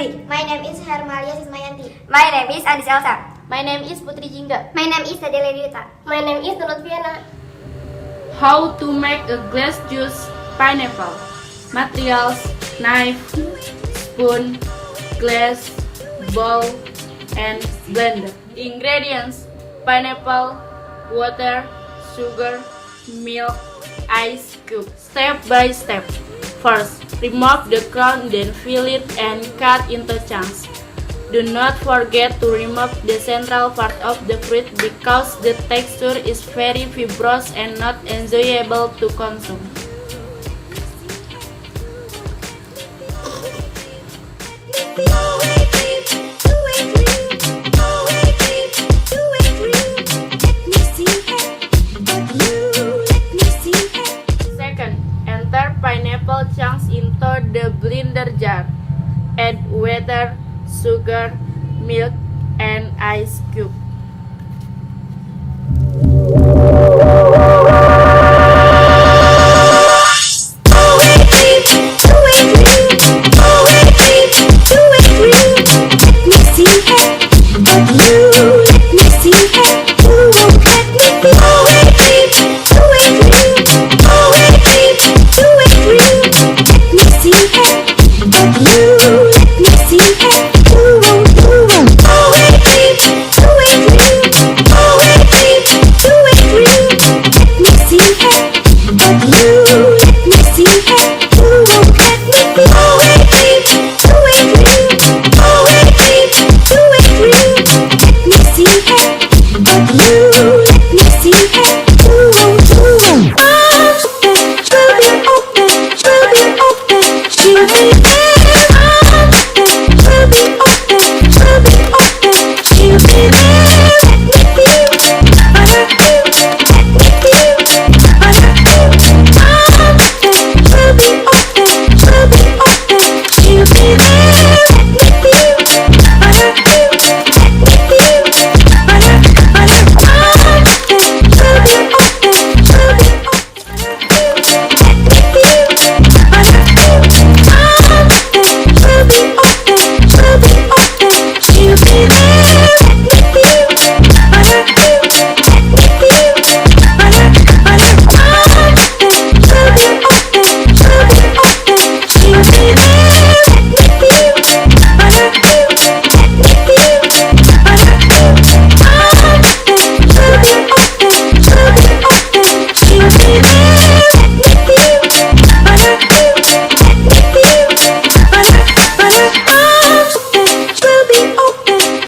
Febriandi. My name is Hermalia Sismayanti. My name is Andis Elsa. My name is Putri Jingga. My name is Adele Dita. My name is Nurutviana. How to make a glass juice pineapple. Materials: knife, spoon, glass, bowl, and blender. Ingredients: pineapple, water, sugar, milk, ice cube. Step by step. First, remove the crown, then fill it and cut into chunks. Do not forget to remove the central part of the fruit because the texture is very fibrous and not enjoyable to consume. Second, enter pineapple chunks into the blender jar. Add water, sugar, milk, and ice cube. You